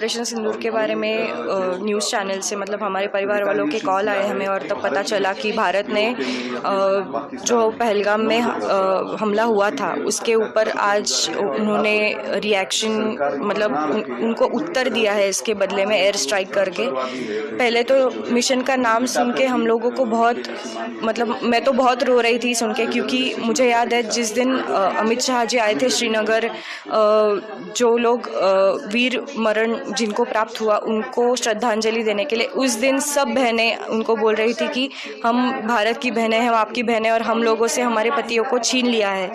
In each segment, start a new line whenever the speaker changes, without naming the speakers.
Operation सिंदूर के बारे में न्यूज़ चैनल से मतलब हमारे परिवार वालों के कॉल आए हमें और तब पता चला कि भारत ने जो पहलगाम में हमला हुआ था उसके ऊपर आज उन्होंने रिएक्शन मतलब उनको उत्तर दिया है इसके बदले में एयर स्ट्राइक करके। पहले तो मिशन का नाम सुन के हम लोगों को बहुत मतलब मैं तो बहुत रो रही थी सुन के, क्योंकि मुझे याद है जिस दिन अमित शाह जी आए थे श्रीनगर, जो लोग वीर मरण जिनको प्राप्त हुआ उनको श्रद्धांजलि देने के लिए, उस दिन सब बहनें उनको बोल रही थी कि हम भारत की बहनें हैं, हम आपकी बहनें, और हम लोगों से हमारे पतियों को छीन लिया है।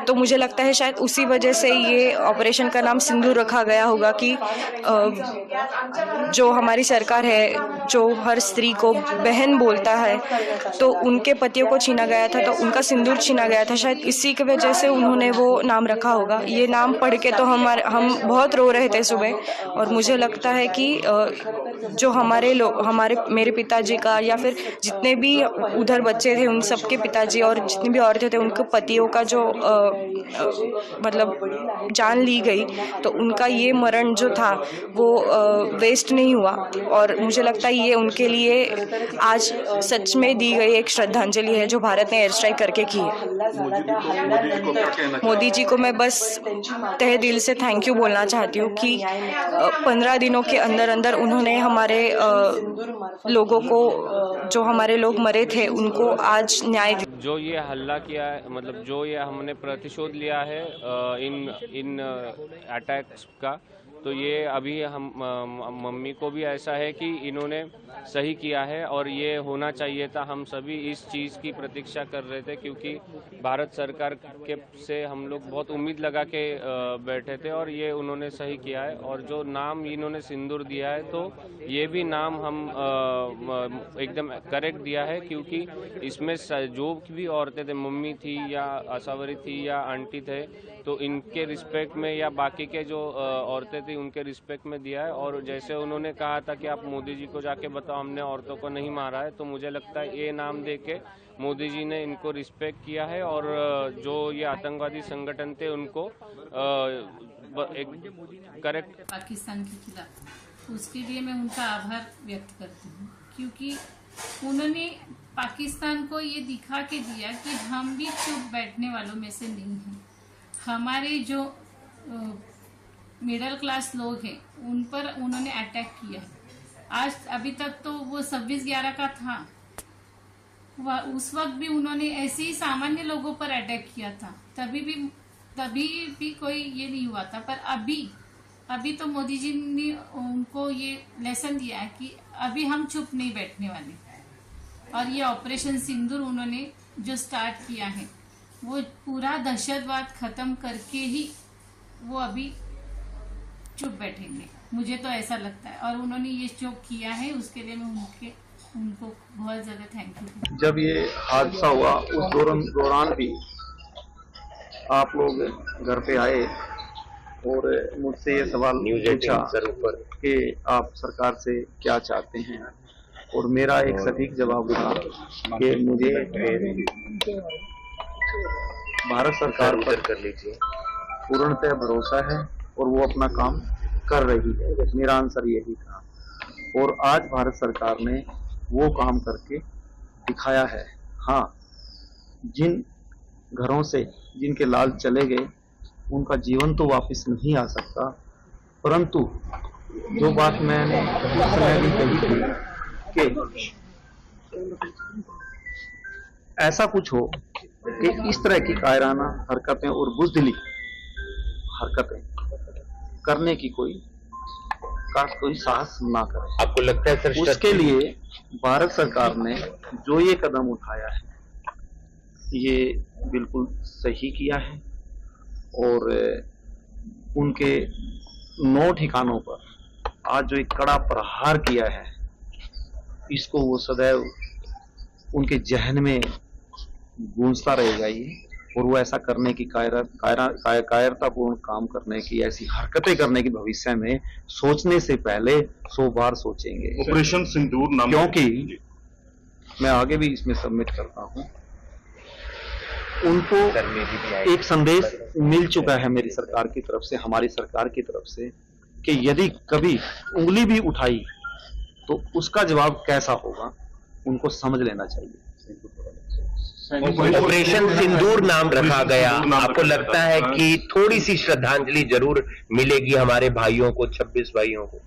तो मुझे लगता है शायद उसी वजह से ये ऑपरेशन का नाम सिंदूर रखा गया होगा कि जो हमारी सरकार है जो हर स्त्री को बहन बोलता है तो उनके पतियों को छीना गया था, तो उनका सिंदूर छीना गया था, शायद इसी की वजह से उन्होंने वो नाम रखा होगा। ये नाम पढ़ के तो हम बहुत रो रहे थे सुबह, और मुझे लगता है कि जो हमारे मेरे पिताजी का या फिर जितने भी उधर बच्चे थे उन सबके पिताजी और जितनी भी औरतें थे उनके पतियों का जो मतलब जान ली गई, तो उनका ये मरण जो था वो वेस्ट नहीं हुआ। और मुझे लगता है ये उनके लिए आज सच में दी गई एक श्रद्धांजलि है जो भारत ने एयर स्ट्राइक करके की है। मोदी जी को मैं बस तहे दिल से थैंक यू बोलना चाहती हूँ कि 15 दिनों के अंदर अंदर उन्होंने हमारे लोगों को, जो हमारे लोग मरे थे उनको आज न्याय दिया।
जो ये हल्ला किया है, मतलब जो ये हमने प्रतिशोध लिया है इन अटैक्स का, तो ये अभी हम मम्मी को भी ऐसा है कि इन्होंने सही किया है और ये होना चाहिए था। हम सभी इस चीज़ की प्रतीक्षा कर रहे थे क्योंकि भारत सरकार के से हम लोग बहुत उम्मीद लगा के बैठे थे और ये उन्होंने सही किया है। और जो नाम इन्होंने सिंदूर दिया है तो ये भी नाम हम एकदम करेक्ट दिया है, क्योंकि इसमें जो भी औरतें थे, मम्मी थी या आशावरी थी या आंटी थे, तो इनके रिस्पेक्ट में या बाकी के जो औरतें थी उनके रिस्पेक्ट में दिया है। और जैसे उन्होंने कहा था कि आप मोदी जी को जाके बताओ हमने औरतों को नहीं मारा है, तो मुझे लगता है ये नाम दे के मोदी जी ने इनको रिस्पेक्ट किया है और जो ये आतंकवादी संगठन थे उनको एक करेक्ट
पाकिस्तान के खिलाफ, उसके लिए मैं उनका आभार व्यक्त करती हूँ, क्योंकि उन्होंने पाकिस्तान को ये दिखा के दिया कि हम भी चुप बैठने वालों में से नहीं हैं। हमारे जो मिडिल क्लास लोग हैं उन पर उन्होंने अटैक किया। आज अभी तक तो वो 26/11 का था, उस वक्त भी उन्होंने ऐसे ही सामान्य लोगों पर अटैक किया था, तभी भी कोई ये नहीं हुआ था। पर अभी तो मोदी जी ने उनको ये लेसन दिया है कि अभी हम चुप नहीं बैठने वाले। और ये ऑपरेशन सिंदूर उन्होंने जो स्टार्ट किया है वो पूरा दहशतवाद खत्म करके ही वो अभी चुप बैठेंगे, मुझे तो ऐसा लगता है। और उन्होंने ये जो किया है उसके लिए मैं उनको बहुत ज़्यादा थैंक यू।
जब ये हादसा हुआ उस दौरान भी आप लोग घर पे आए और मुझसे ये सवाल पूछा कि आप सरकार से क्या चाहते हैं, और मेरा एक सटीक जवाब था कि मुझे भारत सरकार पर पूर्णतः भरोसा है और वो अपना काम कर रही है। मेरा आंसर यही था और आज भारत सरकार ने वो काम करके दिखाया है। हाँ, जिन घरों से जिनके लाल चले गए उनका जीवन तो वापस नहीं आ सकता, परंतु जो बात मैंने उस समय भी कही थी कि ऐसा कुछ हो कि इस तरह की कायराना हरकतें और बुज़दिली हरकतें करने की कोई साहस ना करे।
आपको लगता है सर
उसके लिए भारत सरकार ने जो ये कदम उठाया है ये बिल्कुल सही किया है और उनके 9 ठिकानों पर आज जो एक कड़ा प्रहार किया है इसको वो सदैव उनके जहन में गूंजता रहेगा ये, और वो ऐसा करने की कायरतापूर्ण काम करने की, ऐसी हरकतें करने की भविष्य में सोचने से पहले 100 बार सोचेंगे।
ऑपरेशन सिंदूर नाम,
क्योंकि मैं आगे भी इसमें सबमिट करता हूं, उनको एक संदेश मिल चुका है मेरी सरकार की तरफ से, हमारी सरकार की तरफ से, कि यदि कभी उंगली भी उठाई तो उसका जवाब कैसा होगा, उनको समझ लेना चाहिए।
ऑपरेशन सिंदूर नाम रखा गया, आपको लगता है कि थोड़ी सी श्रद्धांजलि जरूर मिलेगी हमारे भाइयों को, 26 भाइयों को?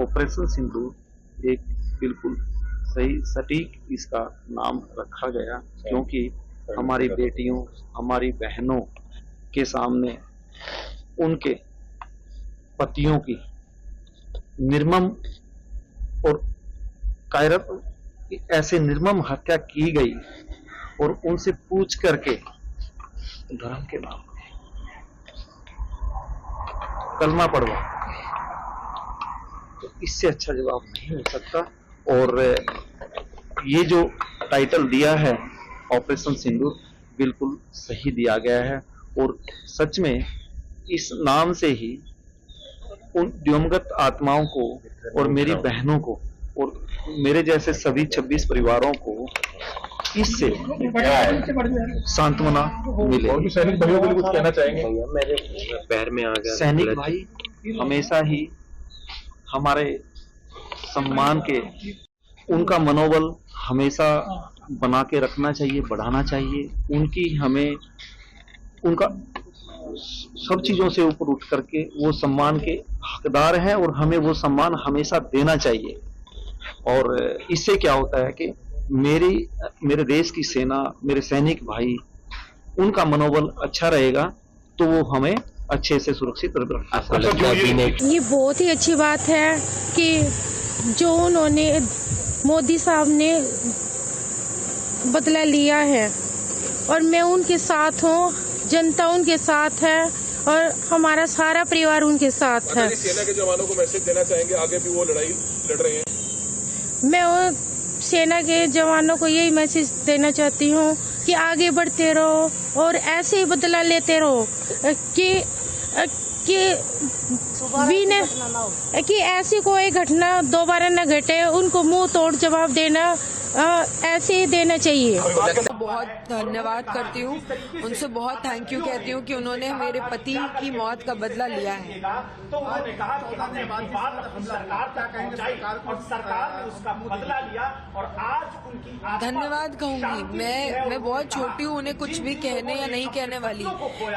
ऑपरेशन सिंदूर एक बिल्कुल सही सटीक इसका नाम रखा गया, क्योंकि हमारी बेटियों, हमारी बहनों के सामने उनके पतियों की निर्मम और कायरत ऐसे निर्मम हत्या की गई और उनसे पूछ करके धर्म के नाम पे कलमा पढ़वा, तो इससे अच्छा जवाब नहीं हो सकता। और ये जो टाइटल दिया है ऑपरेशन सिंदूर, बिल्कुल सही दिया गया है। और सच में इस नाम से ही उन दिवंगत आत्माओं को और मेरी बहनों को और मेरे जैसे सभी 26 परिवारों को इससे सांत्वना मिले।
सैनिक भाइयों को कुछ कहना चाहेंगे?
मेरे पैर में आ गया।
सैनिक भाई हमेशा ही हमारे सम्मान के, उनका मनोबल हमेशा बना के रखना चाहिए, बढ़ाना चाहिए। उनकी हमें उनका सब चीजों से ऊपर उठ करके वो सम्मान के हकदार हैं और हमें वो सम्मान हमेशा देना चाहिए। और इससे क्या होता है कि मेरे देश की सेना, मेरे सैनिक भाई, उनका मनोबल अच्छा रहेगा तो वो हमें अच्छे से सुरक्षित रख।
ये बहुत ही अच्छी बात है कि जो उन्होंने मोदी साहब ने बदला लिया है और मैं उनके साथ हूँ, जनता उनके साथ है और हमारा सारा परिवार उनके साथ है।
सेना के जवानों को मैसेज देना चाहेंगे, आगे भी वो लड़ाई लड़ रहे हैं?
मैं वो सेना के जवानों को यही मैसेज देना चाहती हूँ कि आगे बढ़ते रहो और ऐसे ही बदला लेते रहो कि ऐसी कोई घटना दोबारा न घटे। उनको मुंह तोड़ जवाब देना ऐसे ही देना चाहिए।
बहुत धन्यवाद करती हूँ, उनसे बहुत थैंक यू कहती हूँ कि उन्होंने मेरे पति की मौत का बदला लिया है।
तो उन्होंने कहा कि हमने बात हम सरकार तक पहुंचाई और सरकार ने उसका बदला लिया और आज उनकी
धन्यवाद कहूंगी। मैं बहुत छोटी हूँ, उन्हें कुछ भी कहने या नहीं कहने वाली,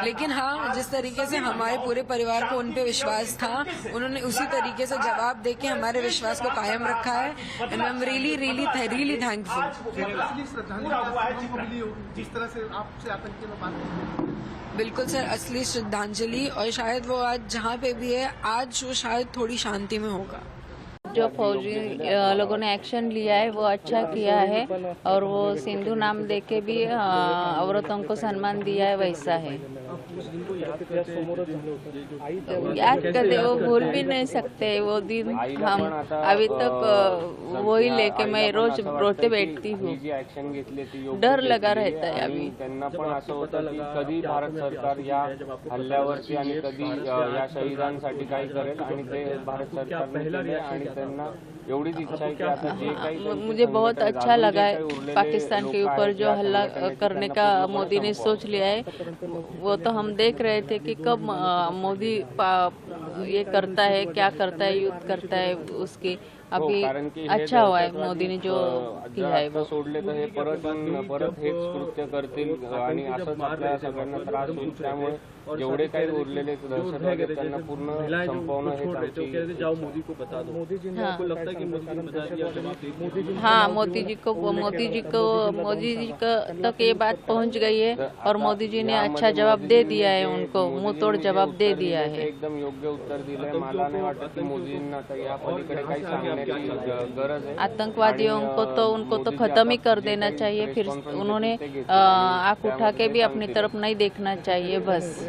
लेकिन हाँ, जिस तरीके से हमारे पूरे परिवार को उन पे विश्वास था, उन्होंने उसी तरीके से जवाब देके हमारे विश्वास को कायम रखा है। And I am really thankful.
जिस तरह से आपसे आतंकी में बात,
बिल्कुल सर, असली श्रद्धांजलि। और शायद वो आज जहाँ पे भी है, आज वो शायद थोड़ी शांति में होगा।
जो फौजी लोगों ने एक्शन लिया है वो अच्छा किया है और वो सिंधु नाम देके भी औरतों को सम्मान दिया है, वैसा है। याद करते, वो भूल भी नहीं सकते वो दिन। हम अभी तक वही लेके मैं रोज रोते बैठती हूँ, डर लगा रहता है अभी।
त्यांना पण असं होतं की कधी भारत सरकार या हल्ल्यावरती आणि कधी या शहीदांसाठी काही करेल आणि ते भारत सरकारने केले आणि त्यांना एवढीच इच्छा है कि आता जे काही।
मुझे बहुत अच्छा लगा है पाकिस्तान के ऊपर जो हल्ला करने का मोदी ने सोच लिया है। वो तो हम देख रहे थे कि कब मोदी ये करता है, क्या करता है, युद्ध करता है उसकी। अभी अच्छा हुआ है मोदी ने जो किया है वो।
सोडले तर हे परत हेच कृत्य करतील आणि असंच आपल्या सगळ्यांना त्रास होईल। त्यामुळे जेवढे काही उरलेले दहशतवादी आहेत त्यांना पूर्ण संपवणं हे
मोदी को बता दो। मोदी जी ने, आपको लगता है कि मोदी जी ने बता दिया?
हाँ, मोदी जी को तक ये बात पहुंच गई है और मोदी जी ने अच्छा जवाब दे दिया है, उनको मुंह तोड़ जवाब दे दिया है।
एकदम योग्य उत्तर दिलंय। मला नाही वाटत की मोदींना आता या पलीकडे काही सांगण्याची गरज आहे।
आतंकवादियों को तो उनको तो खत्म ही कर देना चाहिए। फिर उन्होंने आंख उठा के भी अपनी तरफ नहीं देखना चाहिए, बस।